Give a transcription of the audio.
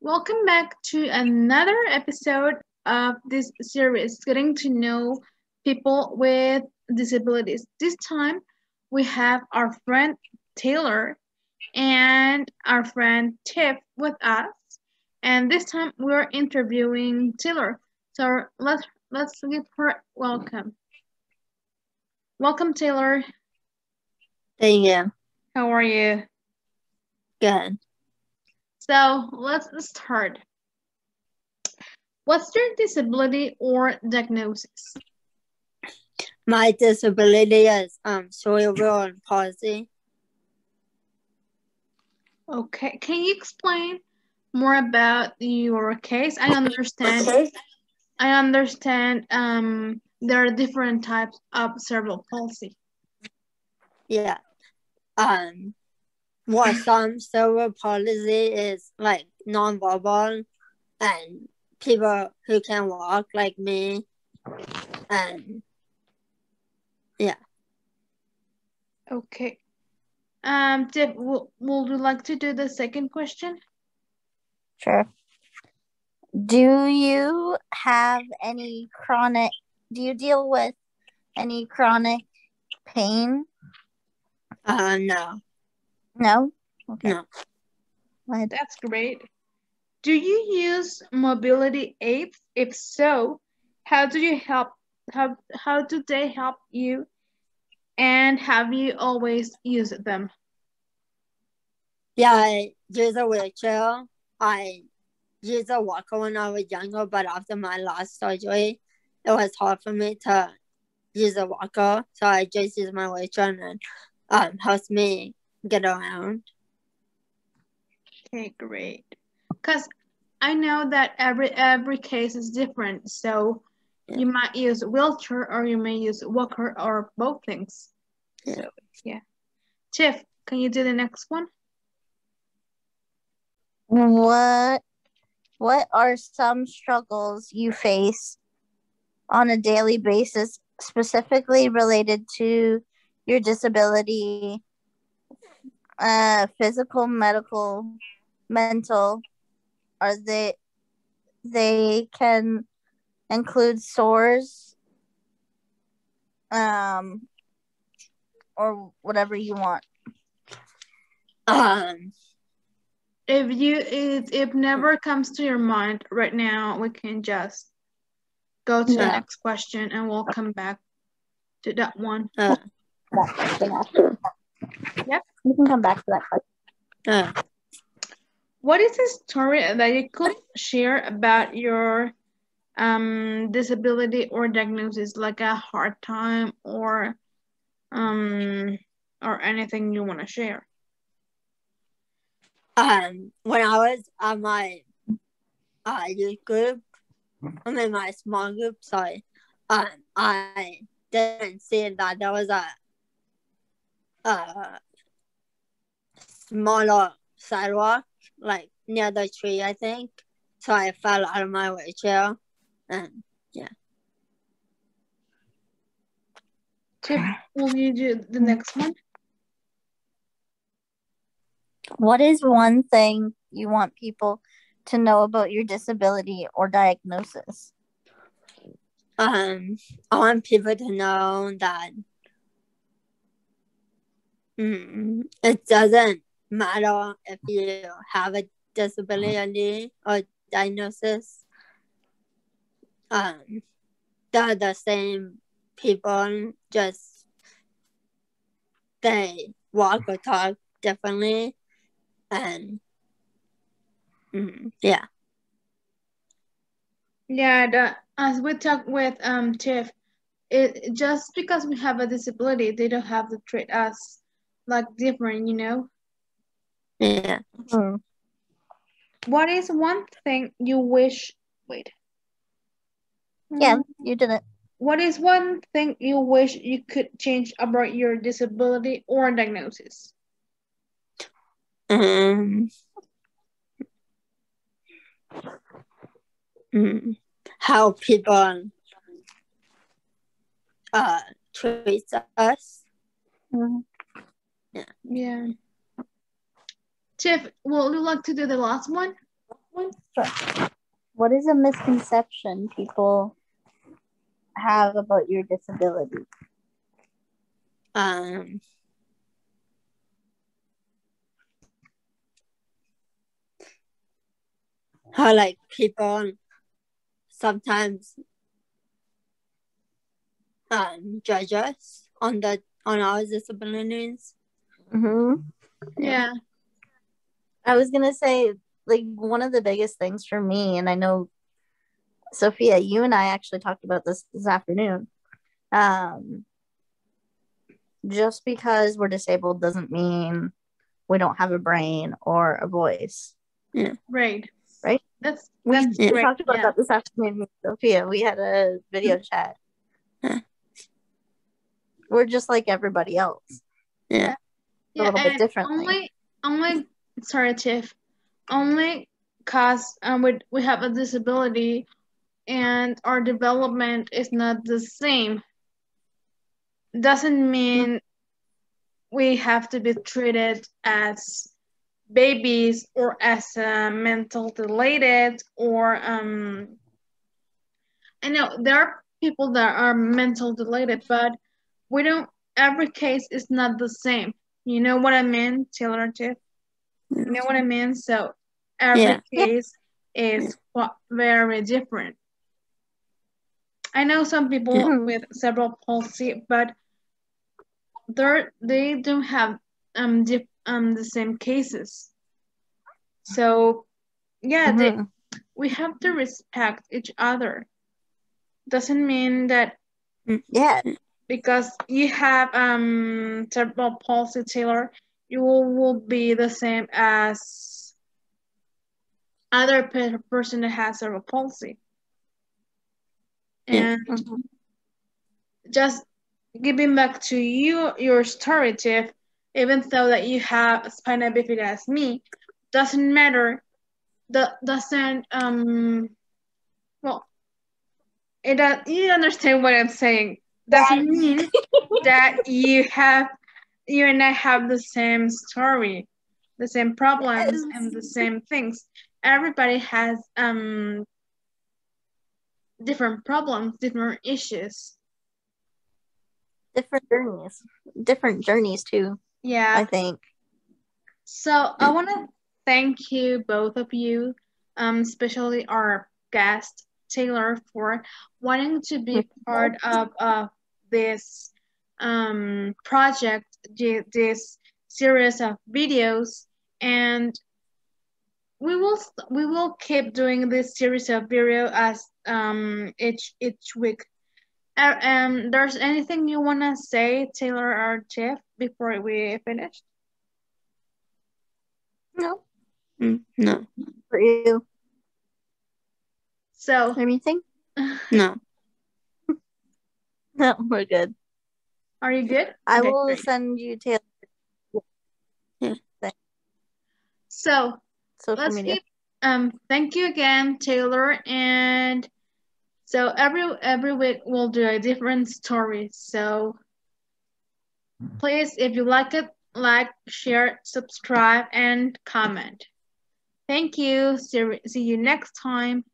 Welcome back to another episode of this series, Getting to Know People with Disabilities. This time we have our friend Taylor and our friend Tiff with us. And this time we're interviewing Taylor. So let's give her welcome. Welcome, Taylor. Thank you. How are you? Good. So let's start. What's your disability or diagnosis? My disability is cerebral palsy. Okay, can you explain more about your case? I understand. There are different types of cerebral palsy. Yeah. Some cerebral palsy is like nonverbal, and people who can walk like me, and yeah. Okay. Tiff, would you like to do the second question? Sure. Do you deal with any chronic pain? No. No? Okay. No. That's great. Do you use mobility aids? If so, how do they help you? And have you always used them? Yeah, I use a wheelchair. I used a walker when I was younger, but after my last surgery, it was hard for me to use a walker, so I just use my wheelchair, and helps me get around. Okay, great. Because I know that every case is different, so you might use a wheelchair or you may use a walker or both things. Yeah. So yeah. Tiff, can you do the next one? What are some struggles you face on a daily basis, specifically related to your disability, physical, medical, mental? Are they can include sores, or whatever you want. If never comes to your mind right now, we can just go to the next question and we'll come back to that one. Yep. We can come back to that question. What is the story that you could share about your disability or diagnosis, like a hard time or anything you want to share? When I was at my youth group, my small group, sorry, I didn't see that there was a smaller sidewalk, like near the tree, I think. So I fell out of my wheelchair, and yeah. Tip, will you do the next one? What is one thing you want people to know about your disability or diagnosis? I want people to know that it doesn't matter if you have a disability or diagnosis. They're the same people, just they walk or talk differently, and yeah. Yeah, as we talked with Tiff, it just because we have a disability, they don't have to treat us like different, you know? Yeah. What is one thing you wish? Wait. Yeah, you did it. What is one thing you wish you could change about your disability or diagnosis? How people treat us. Yeah. Tiff, would you like to do the last one? What is a misconception people have about your disability? How like people sometimes judge us on our disabilities. Mm-hmm. Yeah. I was gonna say, like, one of the biggest things for me, and I know, Sophia, you and I actually talked about this afternoon. Just because we're disabled doesn't mean we don't have a brain or a voice. Yeah. Right. Right? That's We great. talked about that this afternoon with Sophia. We had a video chat. Yeah. We're just like everybody else. Yeah. A little bit differently. Only sorry, Tiff. Only cause we have a disability and our development is not the same doesn't mean we have to be treated as babies or as mental delated or I know there are people that are mental delated, but we don't. Every case is not the same. You know what I mean, Taylor? Tiff? You know what I mean? So every case is very different. I know some people with cerebral palsy, but they don't have the same cases. So yeah, we have to respect each other. Doesn't mean that because you have cerebral palsy, Taylor, you will be the same as other person that has cerebral palsy. And just giving back to you your story, Tiff, even though that you have spina bifida as me, doesn't matter. Doesn't well, it does. You understand what I'm saying? Doesn't mean that you and I have the same story, the same problems, and the same things. Everybody has different problems, different issues. Different journeys too. Yeah, I think. So I want to thank you, both of you, especially our guest Taylor, for wanting to be part of this project, this series of videos, and we will keep doing this series of video as each week. There's anything you wanna say, Taylor or Jeff, before we finish? No. No. For you. So anything? No. No, we're good. Are you good? I will send you Taylor. Yeah. So social media. Thank you again, Taylor, and so every week we'll do a different story. So please, if you like it, like, share, subscribe, and comment. Thank you. See you next time.